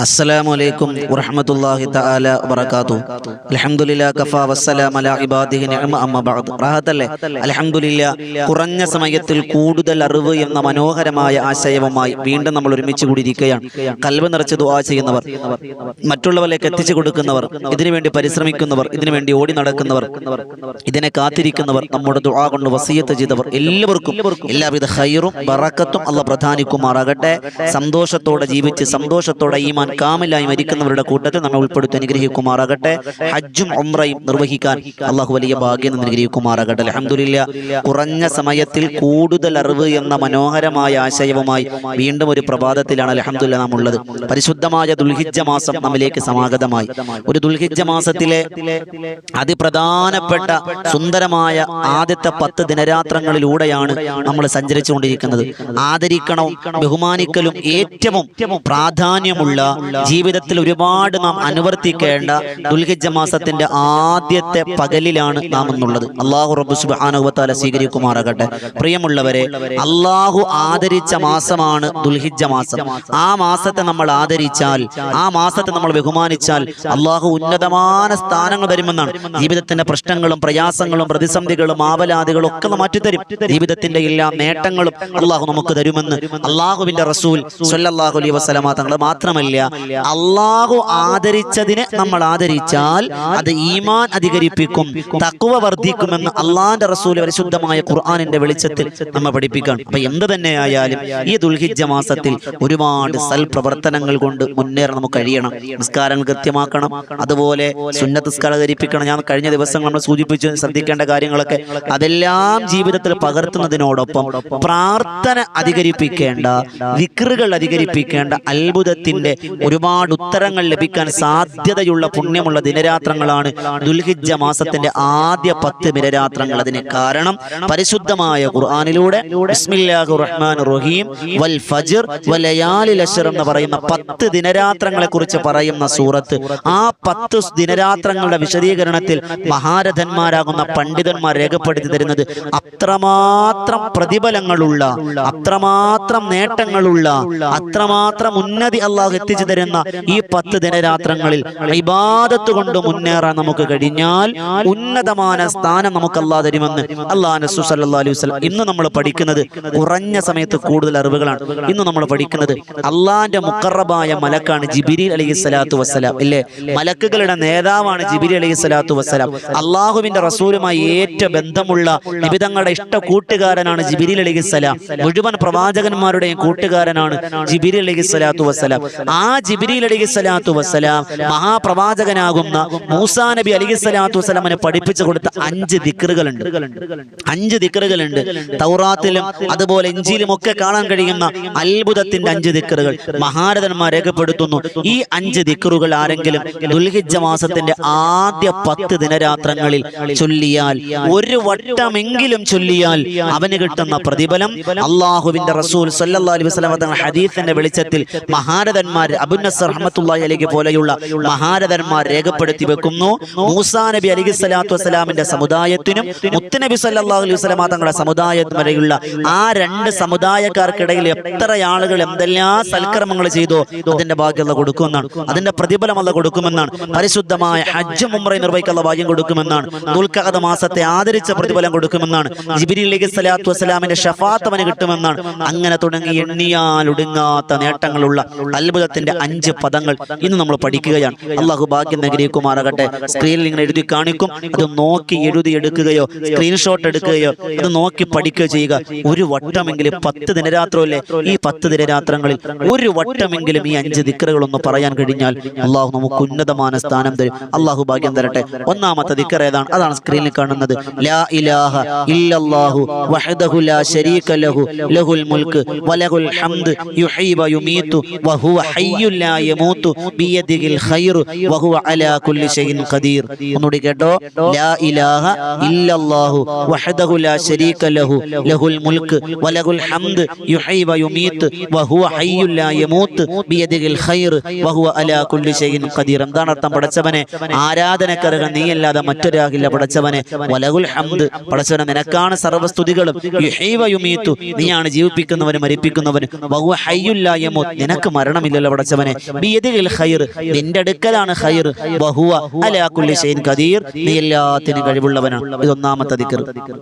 السلام عليكم ورحمة الله تعالى وبركاته. الحمد لله كفى والسلام على عباده نعمة أما بعد. റാഹത്തല്ലേ അൽഹംദുലില്ലാ. കുറഞ്ഞ സമയത്തിൽ കൂടുതൽ അറിവ് എന്ന മനോഹരമായ ആശയവുമായി വീണ്ടും നമ്മൾ ഒരുമിച്ച് കൂടിയിരിക്കുകയാണ്. കൽബ് നിറച്ച് ദുആ ചെയ്യുന്നവർ, മറ്റുള്ളവരിലേക്ക് എത്തിച്ചു കൊടുക്കുന്നവർ, ഇതിനുവേണ്ടി പരിശ്രമിക്കുന്നവർ, ഇതിനുവേണ്ടി ഓടി നടക്കുന്നവർ, ഇതിനെ കാത്തിരിക്കുന്നവർ, നമ്മുടെ ദുആ കൊണ്ട് വസിയത്ത് ചെയ്തവർ എല്ലാവർക്കും എല്ലാവിധ ഖൈറും ബറക്കത്തും അല്ലാഹ് പ്രദാനിക്കുമാറാകട്ടെ. സന്തോഷത്തോടെ ജീവിച്ച് സന്തോഷത്തോടെ ഈമാൻ കാമിലായി മരിക്കുന്നവരുടെ കൂട്ടത്തിൽ നമ്മെ ഉൾപ്പെടുത്തി അനുഗ്രഹിക്കുമാറാകട്ടെ. ഹജ്ജും ഉംറയും നിർവഹിക്കാൻ അള്ളാഹു വലിയ ഭാഗ്യം അനുഗ്രഹിക്കുമാറാകട്ടെ. അൽഹംദുലില്ലാ. കുറഞ്ഞ സമയത്തിൽ കൂടുതൽ അറിവ് എന്ന മനോഹരമായ ആശയവുമായി വീണ്ടും ഒരു പ്രഭാതത്തിലാണ് അൽഹംദുലില്ലാ നാം ഉള്ളത്. പരിശുദ്ധമായ ദുൽഹിജ്ജ മാസം നമ്മിലേക്ക് സമാഗതമായി. ഒരു ദുൽഹിജ്ജ മാസത്തിലെ അതിപ്രധാനപ്പെട്ട സുന്ദരമായ ആദ്യത്തെ 10 ദിനരാത്രങ്ങളിലൂടെയാണ് നമ്മൾ സഞ്ചരിച്ചുകൊണ്ടിരിക്കുന്നത്. ആദരിക്കണം, ബഹുമാനിക്കലും ഏറ്റവും പ്രാധാന്യമുള്ള, ജീവിതത്തിൽ ഒരുപാട് നാം അനുവർത്തിക്കേണ്ട ദുൽഹിജ്ജ മാസത്തിന്റെ ആദ്യത്തെ പകലിലാണ് നാം എന്നുള്ളത്. അല്ലാഹു റബ്ബ് സുബ്ഹാനഹു വ തആല സ്വീകരിക്കുമാറാകട്ടെ. പ്രിയമുള്ളവരെ, അല്ലാഹു ആദരിച്ച മാസമാണ് ദുൽഹിജ്ജ മാസം. ആ മാസത്തെ നമ്മൾ ആദരിച്ചാൽ, ആ മാസത്തെ നമ്മൾ ബഹുമാനിച്ചാൽ അല്ലാഹു ഉന്നതമായ സ്ഥാനങ്ങൾ തരുമെന്നാണ്. ജീവിതത്തിന്റെ പ്രശ്നങ്ങളും പ്രയാസങ്ങളും പ്രതിസന്ധികളും ആവലാദികളും ഒക്കെ മാറ്റിത്തരും. ജീവിതത്തിന്റെ എല്ലാ നേട്ടങ്ങളും അല്ലാഹു നമുക്ക് തരുമെന്ന് അല്ലാഹുവിന്റെ റസൂൽ സ്വല്ലല്ലാഹു അലൈഹി വസല്ലമ തങ്ങൾ മാത്രമല്ല, അല്ലാഹു ആദരിച്ചതിനെ നമ്മൾ ആദരിച്ചാൽ അത് ഈമാൻ അധികരിപ്പിക്കും, തഖ്വ വർദ്ധിക്കുമെന്ന് അല്ലാഹുവിന്റെ റസൂൽ പരിശുദ്ധമായ ഖുർആനിന്റെ വെളിച്ചത്തിൽ നമ്മെ പഠിപ്പിക്കണം. അപ്പൊ എന്ത് തന്നെയായാലും ഈ ദുൽഹിജ്ജ മാസത്തിൽ ഒരുപാട് സൽപ്രവർത്തനങ്ങൾ കൊണ്ട് മുന്നേറാൻ നമുക്ക് കഴിയണം. നിസ്കാരങ്ങൾ കൃത്യമാക്കണം, അതുപോലെ സുന്നത്ത് നിസ്കാരം ധരിപ്പിക്കണം. ഞാൻ കഴിഞ്ഞ ദിവസങ്ങൾ നമ്മൾ സൂചിപ്പിച്ചു ശ്രദ്ധിക്കേണ്ട കാര്യങ്ങളൊക്കെ, അതെല്ലാം ജീവിതത്തിൽ പകർത്തുന്നതിനോടൊപ്പം പ്രാർത്ഥന അധികരിപ്പിക്കേണ്ട, ദിക്റുകൾ അധികരിപ്പിക്കേണ്ട, അത്ഭുതത്തിന്റെ ഒരുപാട് ഉത്തരങ്ങൾ ലഭിക്കാൻ സാധ്യതയുള്ള പുണ്യമുള്ള ദിനരാത്രങ്ങളാണ് ദുൽഹിജ്ജ മാസത്തിന്റെ ആദ്യ 10 ദിനരാത്രങ്ങൾ. അതിന് കാരണം പരിശുദ്ധമായ ഖുർആനിലൂടെ ബിസ്മില്ലാഹിർ റഹ്മാനിർ റഹീം വൽ ഫജ്ർ വലയാലിൽ അശ്ർ എന്ന് പറയുന്ന 10 ദിനരാത്രങ്ങളെ കുറിച്ച് പറയുന്ന സൂറത്ത്. ആ 10 ദിനരാത്രങ്ങളുടെ വിശദീകരണത്തിൽ മഹാരഥന്മാരാകുന്ന പണ്ഡിതന്മാർ രേഖപ്പെടുത്തി തരുന്നത് അത്രമാത്രം പ്രതിഫലങ്ങളുള്ള, അത്രമാത്രം നേട്ടങ്ങളുള്ള, അത്രമാത്രം ഉന്നതി അല്ലാഹു എത്തിച്ചു തരുന്ന ഈ 10 ദിനരാത്രങ്ങളിൽ ഇബാദത്ത് കൊണ്ട് മുന്നേറാൻ നമുക്ക് കഴിഞ്ഞാൽ ഉന്നതമായ സ്ഥാനം നമുക്ക് അല്ലാഹു തരുമെന്ന് അല്ലാഹുവിന്റെ റസൂൽ സല്ലല്ലാഹു അലൈഹി വസല്ലം. ഇന്ന് നമ്മൾ പഠിക്കുന്നത് കുറഞ്ഞ സമയത്ത് കൂടുതൽ അറിവുകളാണ്. ഇന്ന് നമ്മൾ പഠിക്കുന്നത് അല്ലാഹുവിന്റെ മുഖറബായ മലക്കാണ് ജിബ്രീൽ അലൈഹിസ്സലാത്തു വസ്സലാം. ഇല്ലേ, മലക്കുകളുടെ നേതാവാണ് ജിബ്രീൽ അലൈഹിസ്സലാത്തു വസ്സലാം. അല്ലാഹുവിന്റെ റസൂലുമായി ഏറ്റവും ബന്ധമുള്ള നിബിതങ്ങളുടെ ഇഷ്ട കൂട്ടുകാരനാണ് ജിബ്രീൽ അലൈഹിസ്സലാം. മുഴുവൻ പ്രവാചകന്മാരുടെയും കൂട്ടുകാരനാണ് ജിബ്രീൽ അലൈഹിസ്സലാത്തു വസ്സലാം. ആ ജിബ്രീൽ അലൈഹിസ്സലാത്തു വസ്സലാം മഹാപ്രവാചകനാകുന്ന മൂസാ നബി അലൈഹിസ്സലാത്തു വസ്സലാമിനെ പഠിപ്പിച്ചു കൊടുത്ത 5 ദിക്റുകളുണ്ട്. 5 ദിക്റുകളുണ്ട്. തൗറാത്തിലും അതുപോലെ ഇഞ്ചീലും ഒക്കെ കാണാൻ കഴിയുന്ന അത്ഭുതത്തിന്റെ 5 ദിക്റുകൾ മഹാരഥന്മാർ രേഖപ്പെടുത്തുന്നു. ഈ 5 ദിക്റുകൾ ആരെങ്കിലും ദുൽഹിജ്ജ മാസത്തിന്റെ ആദ്യ 10 ദിനരാത്രങ്ങളിൽ ചൊല്ലിയാൽ, ഒരു വട്ടമെങ്കിലും ചൊല്ലിയാൽ അവന് കിട്ടുന്ന പ്രതിഫലം അല്ലാഹുവിന്റെ റസൂൽ സല്ലല്ലാഹു അലൈഹി വസല്ലം തങ്ങളുടെ ഹദീസിന്റെ വെളിച്ചത്തിൽ മഹാരഥന്മാർ അബൂ നസ്ർ റഹ്മത്തുള്ളാഹി അലൈഹി പോലെയുള്ള മഹാരഥന്മാർ രേഖപ്പെടുത്തി വെക്കുന്നു. മൂസാ നബി അലൈഹിസ്സലാത്തു വസ്സലാമിന്റെ സമുദായത്തിനും മുത്തുനബി സല്ലല്ലാഹു അലൈഹി വസല്ലം തങ്ങളുടെ സമുദായത്തിനും വരെയുള്ള ആ 2 സമുദായക്കാർക്കിടയിൽ എത്ര ആളുകൾ എന്തെല്ലാം സൽക്കർമ്മങ്ങൾ ചെയ്തോ അതിന്റെ ഭാഗ്യം അല്ലാഹു കൊടുക്കുമെന്നാണ്, അതിന്റെ പ്രതിഫലം അല്ലാഹു കൊടുക്കുമെന്നാണ്. പരിശുദ്ധമായ ഹജ്ജും ഉംറയും നിർവഹിക്കാനുള്ള ഭാഗ്യം കൊടുക്കുമെന്നാണ്. ദുൽഖഅദ മാസത്തെ ആദരിച്ച പ്രതിഫലം കൊടുക്കുമെന്നാണ്. ജിബ്രീൽ അലൈഹിസ്സലാത്തു വസ്സലാമിന്റെ ശഫാഅത്ത് അവന് കിട്ടുമെന്നാണ്. അങ്ങനെ തുടങ്ങി എണ്ണിയാൽ ഒടുങ്ങാത്ത നേട്ടങ്ങളുള്ള അത്ഭുതത്തിന്റെ 5 പദങ്ങൾ ഇന്ന് നമ്മൾ പഠിക്കുകയാണ്. അല്ലാഹു ഭാഗ്യം അനുഗ്രഹിക്കുമാറാകട്ടെ. സ്ക്രീനിൽ ഇങ്ങനെ എഴുതി കാണിക്കും, അത് നോക്കി എഴുതി എടുക്കുകയോ സ്ക്രീൻഷോട്ട് എടുക്കുകയോ അത് നോക്കി പഠിക്കുകയോ ചെയ്യുക. ഒരു വട്ടമെങ്കിലും 10 ദിനരാത്രമല്ലേ, ഈ 10 ദിനരാത്രങ്ങളിൽ ഒരു വട്ടമെങ്കിലും ഈ 5 ദിക്റുകളൊന്ന് പറയാൻ കഴിഞ്ഞാൽ അല്ലാഹു നമുക്ക് ഉന്നതമായ സ്ഥാനം തരും. അല്ലാഹു ഭാഗ്യം തരട്ടെ. ഒന്നാമത്തെ ദിക്ർ ഏതാണ്? അതാണ് സ്ക്രീനിൽ കാണുന്നത്. ലാ ഇലാഹ ഇല്ലല്ലാഹു വഹ്ദഹു ലാ ശരീക ലഹു ലഹുൽ മുൽക്ക് വലഹുൽ ഹംദ് യുഹ്യി വ യുമീതു വഹുവ ഹയ്യുൻ ലാ യമൂതു ബിയദിഹിൽ ഖൈറു വഹുവ അലാ കുല്ലി ഷൈഇൻ ഖദീർ. ഒന്നുകൂടി കേട്ടോ. ലാ ഇലാഹ ഇല്ലല്ലാഹു വഹ്ദഹു ലാ ശരീക ലഹു ലഹുൽ മുൽക്ക് വലഹുൽ ഹംദ് യുഹ്യി വ യുമീതു വഹുവ ഹയ്യുൻ ലാ യമൂതു ബിയദിഹിൽ ഖൈർ വഹുവ അലാ കുല്ലി ഷൈഇൻ ഖദീർ. എന്താണ് അർത്ഥം? പടച്ചവനെ, ആരാധനക്കർഹൻ നീയല്ലാതെ മറ്റൊരാളില്ല. പടച്ചവനെ, വലഹുൽ ഹംദ്, പടച്ചവനെ നിനക്കാണ് സർവ്വസ്തുതികളും. യുഹ്യി വ യുമീതു, നീയാണ് ജീവിപ്പിക്കുന്നവനും മരിപ്പിക്കുന്നവനും. വഹുവ ഹയ്യുൻ ലാ യമൂത്, നിനക്ക് മരണമില്ലല്ലോ പടച്ചവനെ. പടച്ചവനെ ബിയദിൽ ഖൈർ, നിന്റെ അടുക്കലാണ് ഖൈർ, വഹുവ അലാ കുല്ലി ഷൈഇൻ ഖദീർ, നീ എല്ലാത്തിനും കഴിവുള്ളവനാണ്. ഇത് ഒന്നാമത്തെ ദിക്ർ.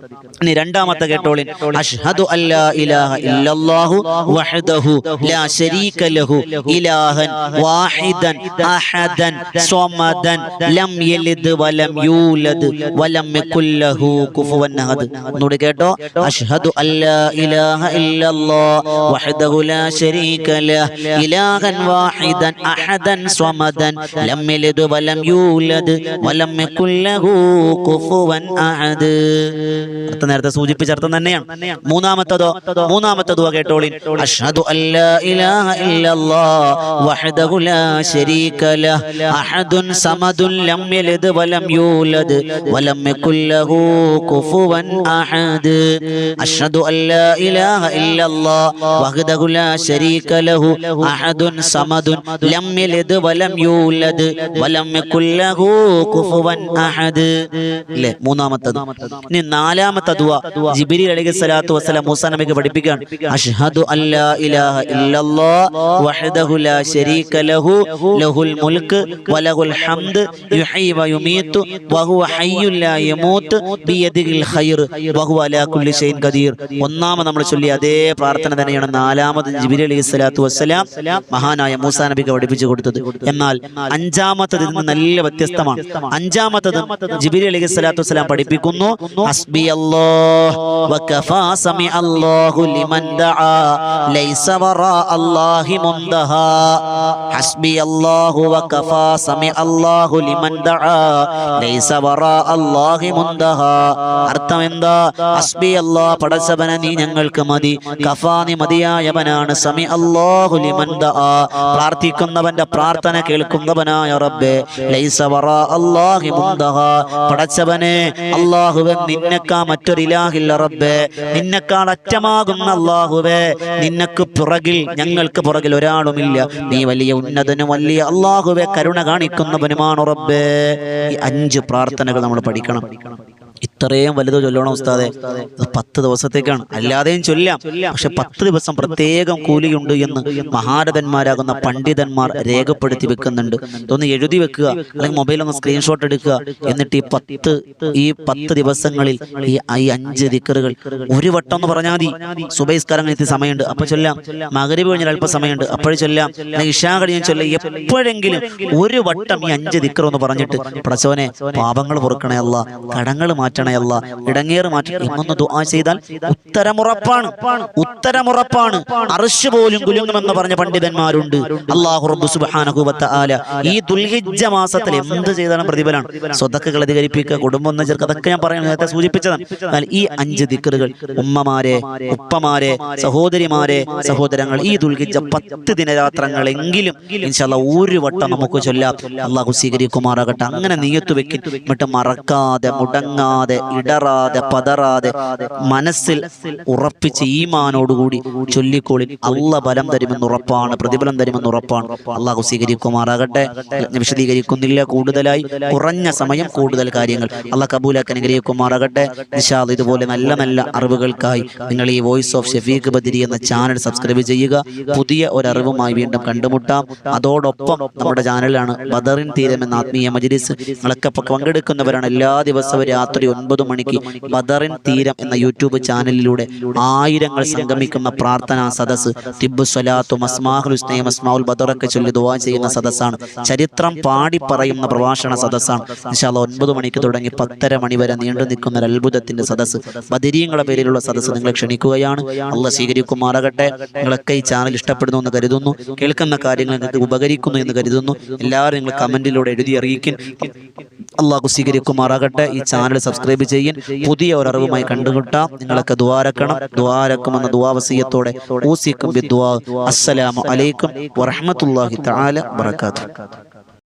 ഇനി രണ്ടാമത്തെ കേട്ടോളിൻ. അഷ്ഹദു അല്ലാ ഇലാഹ ഇല്ലല്ലാഹു വഹ്ദഹു ലാ ശരീക ലഹു ഇലാഹൻ വാഹിദൻ അഹദൻ സ്വമദൻ ലം യലിദ് വലം യൂലദ് വലം യകുൽ ലഹു കുഫുവൻ അഹദ്. ഒന്നുകൂടി കേട്ടോ. അഷ്ഹദു അല്ലാ ഇലാഹ ഇല്ലല്ലാഹു വഹ്ദഹു ലാ ശരീക ലഹു ഇലാഹൻ വാഹിദൻ അഹദൻ സ്വമദൻ ലം യലിദ് വലം യൂലദ് വലം യകുൽ ലഹു കുഫുവൻ അഹദ്. അർത്ഥം നേരത്തെ സൂചിപ്പിച്ച അർത്ഥം തന്നെയാണ്. മൂന്നാമത്തെ ദുആ കേട്ടോളിൻ. അഷ്ഹദു അല്ലാ ഇലാഹ ഇല്ലല്ലാഹു വഹ്ദഹു ലാ ശരീക ലഹു അഹദുൻ സമദുൻ ലം യലിദ് വലം യൂലദ് വലം യകുൽ ലഹു കുഫുവൻ അഹദ്. അഷ്ഹദു അല്ലാ ഇലാഹ ഇല്ലല്ലാഹു വഹ്ദഹു ലാ ശരീക ലഹു അഹദുൻ സമദുൻ ലം യലിദ് വലം യൂലദ് വലം യകുൽ ലഹു കുഫുവൻ അഹദ്. അല്ലേ മൂന്നാമത്തത്. ഇനി നാലാമത്തെ ദുആ ജിബ്രീൽ അലൈഹിസ്സലാത്തു വസ്സലാം മൂസാ നബിക്ക് പഠിപ്പിക്കാൻ. അഷ്ഹദു അല്ലാ ഇലാഹ ഇല്ലല്ലാഹു വഹ്ദഹു ലാ ശരീക ലഹു ലഹുൽ മുൽക്ക് വലഹുൽ ഹംദ് യുഹ്യി വയുമീതു വഹുവ ഹയ്യുൻ ലാ യമൂത്ത് ബിയദിൽ ഖൈർ വഹുവ അലാ കുല്ലി ഷൈഇൻ ഖദീർ. ഒന്നാമത് നമ്മൾ ചൊല്ലിയ അതേ പ്രാർത്ഥന തന്നെയാണ് നാലാമത് ജിബ്രീൽ അലൈഹിസ്സലാത്തു വസ്സലാം മഹാനായ മൂസാ നബിക്ക് പഠിപ്പിച്ചു കൊടുത്തത്. എന്നാൽ അഞ്ചാമത്തതിൽ നിന്ന് നല്ല വ്യത്യസ്തമാണ്. അഞ്ചാമത്തത് ജിബ്രീൽ അലൈഹിസ്സലാത്തു വസ്സലാം പഠിപ്പിക്കുന്നു. ഹസ്ബിയല്ലാഹു വകഫാ സമിഅല്ലാഹു ലിമൻ ദആ ലൈസ വറാ അല്ലാഹി മുൻതഹാ. ഹസ്ബിയല്ലാഹു വകഫാ സമിഅല്ലാഹു ലിമൻ ദആ ലൈസ വറാ അല്ലാഹി മുൻതഹാ. അർത്ഥം എന്താ? ഹസ്ബിയല്ലാഹ് പടച്ചവനെ നീ ഞങ്ങൾക്ക് മതി, കഫാ നീ മതിയായവനാണ്, സമിഅല്ലാഹു ലിമൻ ദആ പ്രാർത്ഥിക്കുന്നവന്റെ പ്രാർത്ഥന കേൾക്കുന്നവനായ റബ്ബേ, ലൈസ വറാ അല്ലാഹി മുൻതഹാ പടച്ചവനെ അല്ലാഹുവേ നിന്നെക്കാ മറ്റൊരു ഇലാഹില്ല റബ്ബേ, നിന്നെക്കാൾ അറ്റമാകുന്ന അല്ലാഹുവേ, നിനക്ക് പുറകിൽ ഞങ്ങൾക്ക് പുറകിൽ ഒരാളുമില്ല, നീ വലിയ ഉന്നതനും വലിയ അല്ലാഹുവേ കരുണ കാണിക്കുന്നവനുമാണ് റബ്ബേ. ഈ 5 പ്രാർത്ഥനകൾ നമ്മൾ പഠിക്കണം. ഇത്രയും വലുത് ചൊല്ലണം ഉസ്താദെ? 10 ദിവസത്തേക്കാണ്, അല്ലാതെയും ചൊല്ലാം. പക്ഷെ 10 ദിവസം പ്രത്യേകം കൂലിയുണ്ട് എന്ന് മഹാരഥന്മാരാകുന്ന പണ്ഡിതന്മാർ രേഖപ്പെടുത്തി വെക്കുന്നുണ്ട്. ഇതൊന്ന് എഴുതി വെക്കുക, അല്ലെങ്കിൽ മൊബൈലൊന്ന് സ്ക്രീൻഷോട്ട് എടുക്കുക. എന്നിട്ട് ഈ 10 ദിവസങ്ങളിൽ ഈ 5 ദിക്റുകൾ ഒരു വട്ടം എന്ന് പറഞ്ഞാൽ മതി. സുബൈസ്കാരം കഴിഞ്ഞ സമയമുണ്ട് അപ്പൊ ചൊല്ലാം, മഗ്‌രിബ് കഴിഞ്ഞാൽ അല്പ സമയമുണ്ട് അപ്പോൾ ചൊല്ലാം, ഇശാ കഴിഞ്ഞ് ചൊല്ലാം. എപ്പോഴെങ്കിലും ഒരു വട്ടം ഈ 5 ദിക്ർ എന്ന് പറഞ്ഞിട്ട് പടച്ചവനെ പാപങ്ങൾ പൊറുക്കണേ അല്ലാ, കടങ്ങൾ മാറ്റണേ അല്ലാ, ഇടങ്ങേറ് മാറ്റണേ എന്നൊന്ന് ദുആ ചെയ്താൽ ഉത്തരമുറപ്പാണ്. അർശ് പോലും കുലുങ്ങുമെന്ന് പറഞ്ഞ പണ്ഡിതന്മാരുണ്ട്. അല്ലാഹു റബ്ബ് സുബ്ഹാനഹു വ തആല ഈ ദുൽഹിജ്ജ മാസത്തിൽ എന്ത് ചെയ്താലും പ്രതിഫലമാണ്. സ്വതക്കകൾ അധികരിപ്പിക്കുക, കുടുംബം ഒന്ന് ചേർക്കുക, അതൊക്കെ ഞാൻ പറയാൻ നേരത്തെ സൂചിപ്പിച്ചതാണ്. എന്നാൽ ഈ 5 ദിക്റുകൾ ഉമ്മമാരെ, ഉപ്പമാരെ, സഹോദരിമാരെ, സഹോദരങ്ങൾ ഈ ദുൽഹിജ്ജ 10 ദിനരാത്രങ്ങളെങ്കിലും ഇൻഷാ അല്ലാഹ് ഒരു വട്ടം നമുക്ക് ചൊല്ലാം. അല്ലാഹു സ്വീകരിക്കുമാറാകട്ടെ. അങ്ങനെ നിയത്ത് വെക്കി, എന്നിട്ട് മറക്കാതെ, മുടങ്ങാതെ, ഇടറാതെ, പതറാതെ മനസ്സിൽ ഉറപ്പിച്ച് ഈമാനോടുകൂടി ചൊല്ലിക്കോളിൻ. അല്ലാഹ് ബലം തരുമെന്ന് ഉറപ്പാണ്, പ്രതിഫലം തരുമെന്ന് ഉറപ്പാണ്. അല്ലാഹു സ്വീകരിക്കുമാറാകട്ടെ. വിശദീകരിക്കുന്നില്ല കൂടുതലായി, കുറഞ്ഞ സമയം കൂടുതൽ കാര്യങ്ങൾ. അല്ലാഹ് കബൂലാക്കി അനുഗ്രഹിക്കുമാറാകട്ടെ. ഇൻഷാ അല്ലാഹ് ഇതുപോലെ നല്ല നല്ല അറിവുകൾക്കായി നിങ്ങൾ ഈ വോയിസ് ഓഫ് ഷഫീഖ് ബദരി എന്ന ചാനൽ സബ്സ്ക്രൈബ് ചെയ്യുക. പുതിയ ഒരറിവുമായി വീണ്ടും കണ്ടുമുട്ടാം. അതോടൊപ്പം നമ്മുടെ ചാനലാണ് ബദറിൻ തീരം എന്ന ആത്മീയ മജ്‌ലിസ്. നിങ്ങളൊക്കെ പങ്കെടുക്കുന്നവരാണ്. എല്ലാ ദിവസവും രാത്രി 9 മണിക്ക് ബദറിൻ തീരം എന്ന യൂട്യൂബ് ചാനലിലൂടെ ആയിരങ്ങൾ സംഗമിക്കുന്ന പ്രാർത്ഥനാ സദസ്സ്, തിബ്ബു സ്വലാത്തും അസ്മാഉൽ ഹുസ്നയും അസ്മാഉൽ ബദറൊക്കെ ചൊല്ലി ദുആ ചെയ്യുന്ന സദസ്സാണ്. ചരിത്രം പാടി പറയുന്ന പ്രഭാഷണ സദസ്സാണ്. ഇൻഷാ അല്ലാഹ് 9 മണിക്ക് തുടങ്ങി 10:30 മണി വരെ നീണ്ടു നിൽക്കുന്ന ഒരു അത്ഭുതത്തിന്റെ സദസ്സ്, ബദരീങ്ങളുടെ പേരിലുള്ള സദസ്സ് നിങ്ങളെ ക്ഷണിക്കുകയാണ്. അല്ലാഹ് സ്വീകരിക്കുമാറാകട്ടെ. നിങ്ങളൊക്കെ ഈ ചാനൽ ഇഷ്ടപ്പെടുന്നു എന്ന് കരുതുന്നു, കേൾക്കുന്ന കാര്യങ്ങൾ നിങ്ങൾക്ക് ഉപകരിക്കുന്നു എന്ന് കരുതുന്നു. എല്ലാവരും നിങ്ങൾ കമന്റിലൂടെ എഴുതി അറിയിക്കും. അല്ലാഹു സ്വീകരിക്കുമാറാകട്ടെ. ഈ ചാനൽ സബ്സ്ക്രൈബ് ചെയ്യൻ. പുതിയ ഒരു അറിവുമായി കണ്ടുമുട്ടാം. നിങ്ങളൊക്കെ ദുആരക്കണം. ദുആരക്കുമെന്ന ദുആവസിയത്തോടെ ഊസിക്കും ബിദ്ദുആ. അസ്സലാമു അലൈക്കും വറഹ്മത്തുള്ളാഹി തആല വബറകാതുഹു.